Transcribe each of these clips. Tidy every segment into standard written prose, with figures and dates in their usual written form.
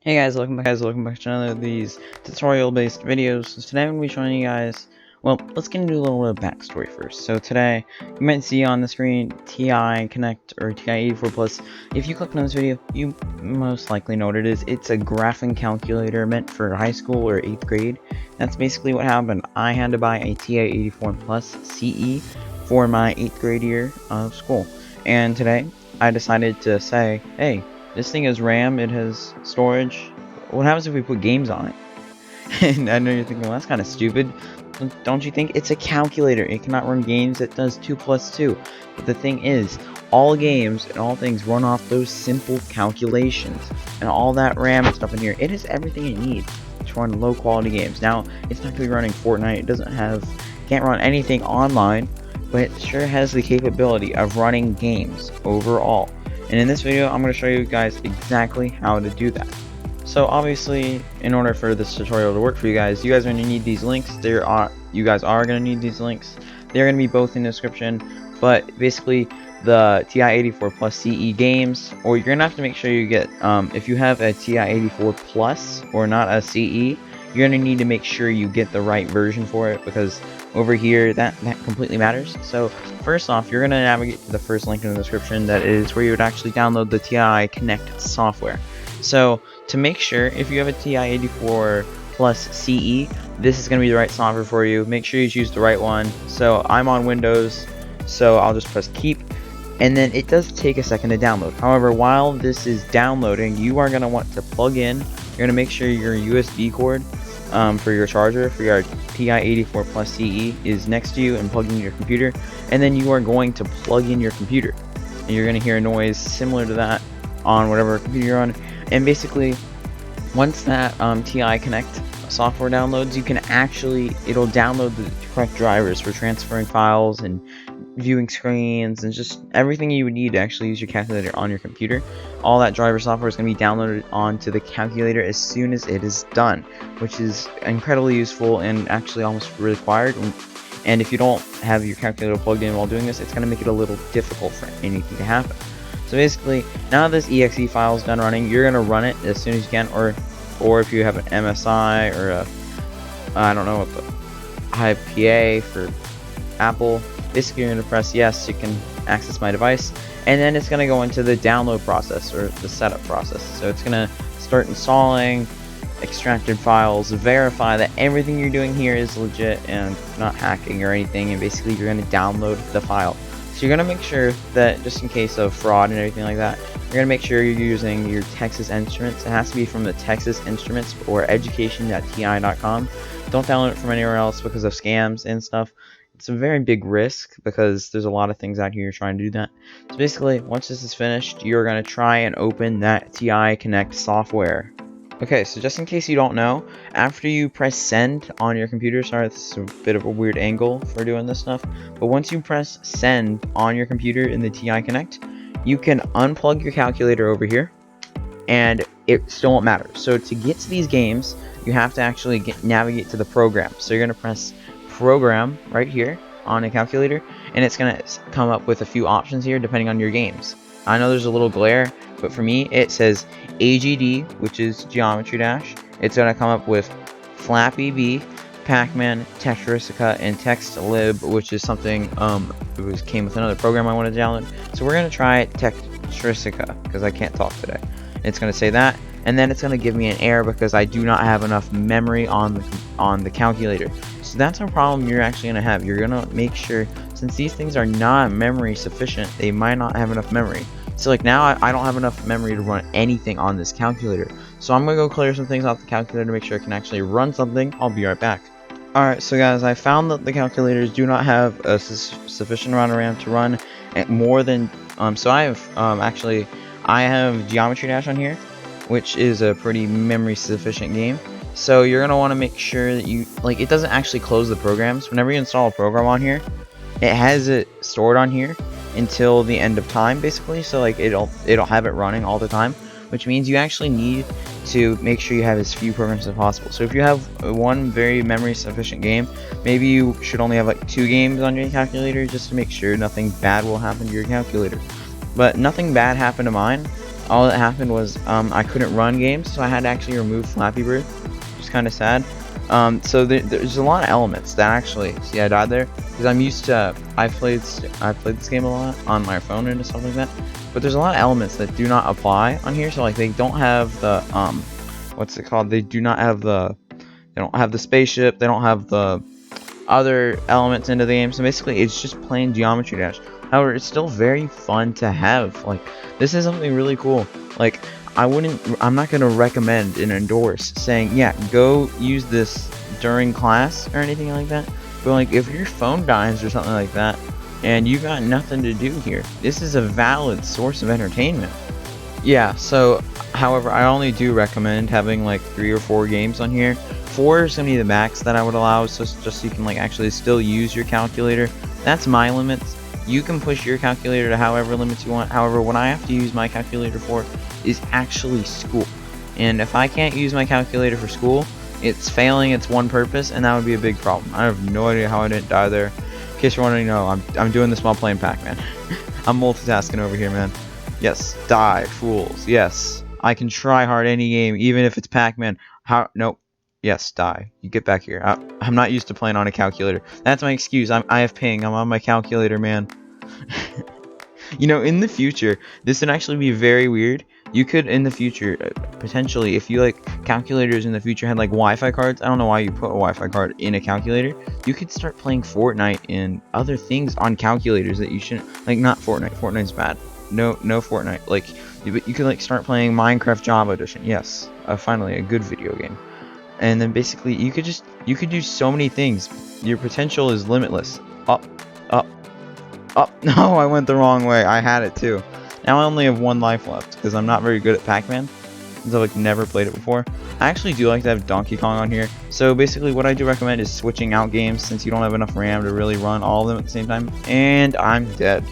Hey guys, welcome back to another of these tutorial-based videos. So today I'm going to be showing you guys, well, let's get into a little bit of backstory first. So today, you might see on the screen TI Connect or Ti-84 Plus. If you click on this video, you most likely know what it is. It's a graphing calculator meant for high school or 8th grade. That's basically what happened. I had to buy a Ti-84 Plus CE for my 8th grade year of school. And today, I decided to say, hey, this thing has RAM, it has storage. What happens if we put games on it? And I know you're thinking, well, that's kind of stupid. Don't you think? It's a calculator. It cannot run games that does 2 plus 2. But the thing is, all games and all things run off those simple calculations. And all that RAM and stuff in here, it has everything it needs to run low quality games. Now, it's not going to be running Fortnite. It doesn't have, can't run anything online. But it sure has the capability of running games overall. And in this video, I'm going to show you guys exactly how to do that. So obviously, in order for this tutorial to work for you guys are going to need these links. You guys are going to need these links. They're going to be both in the description. But basically, the Ti-84 Plus CE games, or you're going to have to make sure you get, if you have a Ti-84 Plus or not a CE, you're going to need to make sure you get the right version for it, because over here that completely matters. So first off, you're going to navigate to the first link in the description. That is where you would actually download the TI Connect software. So to make sure, if you have a Ti-84 Plus CE, this is going to be the right software for you. Make sure you choose the right one. So I'm on Windows, so I'll just press keep, and then it does take a second to download. However, while this is downloading, you are going to want to plug in. You're going to make sure your USB cord for your charger for your Ti-84 Plus CE is next to you and plugged into your computer, and then you are going to plug in your computer, and you're going to hear a noise similar to that on whatever computer you're on. And basically, once that TI Connect software downloads, you can it'll download the correct drivers for transferring files and viewing screens and just everything you would need to actually use your calculator on your computer. All that driver software is going to be downloaded onto the calculator as soon as it is done, which is incredibly useful and actually almost required. And if you don't have your calculator plugged in while doing this, it's going to make it a little difficult for anything to happen. So basically, now this exe file is done running, you're going to run it as soon as you can, or if you have an MSI or a, I don't know what the IPA for Apple, basically you're going to press yes, you can access my device, and then it's going to go into the download process or the setup process. So it's going to start installing extracted files, verify that everything you're doing here is legit and not hacking or anything, and basically you're going to download the file. So you're going to make sure that, just in case of fraud and everything like that, you're going to make sure you're using your Texas Instruments. It has to be from the Texas Instruments or education.ti.com. Don't download it from anywhere else because of scams and stuff. It's a very big risk because there's a lot of things out here trying to do that. So basically, once this is finished, you're going to try and open that TI Connect software. Okay, so just in case you don't know, after you press send on your computer, sorry, this is a bit of a weird angle for doing this stuff, but once you press send on your computer in the TI Connect, you can unplug your calculator over here, and it still won't matter. So to get to these games, you have to actually navigate to the program. So you're going to press program right here on a calculator, and it's going to come up with a few options here depending on your games. I know there's a little glare, but for me it says AGD, which is Geometry Dash. It's going to come up with Flappy B, Pac-Man, Tetristica, and TextLib, which is something came with another program I wanted to download. So we're going to try Tetristica because I can't talk today. It's going to say that, and then it's going to give me an error because I do not have enough memory on the calculator. So that's a problem you're actually going to have. You're going to make sure, since these things are not memory sufficient, they might not have enough memory. So like now I don't have enough memory to run anything on this calculator. So I'm going to go clear some things off the calculator to make sure I can actually run something. I'll be right back. Alright, so guys, I found that the calculators do not have a sufficient amount of RAM to run more than, so I have, I have Geometry Dash on here, which is a pretty memory sufficient game. So you're going to want to make sure that it doesn't actually close the programs. Whenever you install a program on here, it has it stored on here until the end of time, basically. So like it'll have it running all the time, which means you actually need to make sure you have as few programs as possible. So if you have one very memory sufficient game, maybe you should only have like 2 games on your calculator just to make sure nothing bad will happen to your calculator. But nothing bad happened to mine. all that happened was I couldn't run games, so I had to actually remove Flappy Bird, which is kind of sad. So there's a lot of elements that actually, see, I died there because I'm used to, I played this game a lot on my phone and stuff like that, but there's a lot of elements that do not apply on here. So like they don't have the what's it called? They don't have the spaceship. They don't have the other elements into the game. So basically, it's just plain Geometry Dash. However, it's still very fun to have. Like, this is something really cool. Like, I'm not gonna recommend and endorse saying, yeah, go use this during class or anything like that. But like, if your phone dies or something like that, and you got nothing to do here, this is a valid source of entertainment. Yeah, so, however, I only do recommend having like 3 or 4 games on here. 4 is gonna be the max that I would allow, so just so you can like actually still use your calculator. That's my limits. You can push your calculator to however limits you want. However, what I have to use my calculator for is actually school. And if I can't use my calculator for school, it's failing its one purpose, and that would be a big problem. I have no idea how I didn't die there. In case you're wondering, no, I'm doing this while playing Pac-Man. I'm multitasking over here, man. Yes, die, fools. Yes, I can try hard any game, even if it's Pac-Man. How? Nope. Yes, die. You get back here. I'm not used to playing on a calculator. That's my excuse. I have ping. I'm on my calculator, man. You know, in the future, this would actually be very weird. You could, in the future, potentially, if you like calculators in the future had like Wi-Fi cards. I don't know why you put a Wi-Fi card in a calculator. You could start playing Fortnite and other things on calculators that you shouldn't. Like, not Fortnite. Fortnite's bad. No Fortnite. Like, you could like start playing Minecraft Java Edition. Yes, finally a good video game. And then basically you could do so many things. Your potential is limitless. Up, up, up. No, I went the wrong way. I had it too. Now I only have 1 life left because I'm not very good at Pac-Man, because I've like never played it before. I actually do like to have Donkey Kong on here. So basically what I do recommend is switching out games since you don't have enough RAM to really run all of them at the same time. And I'm dead.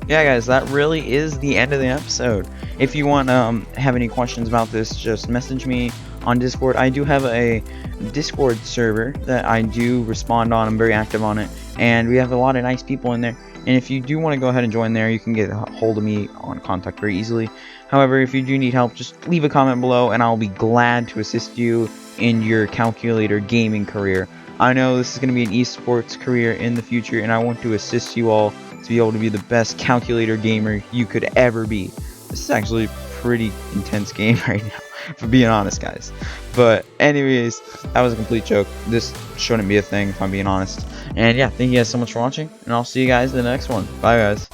Yeah, guys, that really is the end of the episode. If you want have any questions about this, just message me on Discord. I do have a Discord server that I do respond on. I'm very active on it, and we have a lot of nice people in there. And if you do want to go ahead and join there, you can get a hold of me on contact very easily. However, if you do need help, just leave a comment below, and I'll be glad to assist you in your calculator gaming career. I know this is going to be an esports career in the future, and I want to assist you all to be able to be the best calculator gamer you could ever be. This is actually a pretty intense game right now, for being honest, guys. But anyways, that was a complete joke. This shouldn't be a thing, if I'm being honest. And yeah, thank you guys so much for watching, and I'll see you guys in the next one. Bye, guys.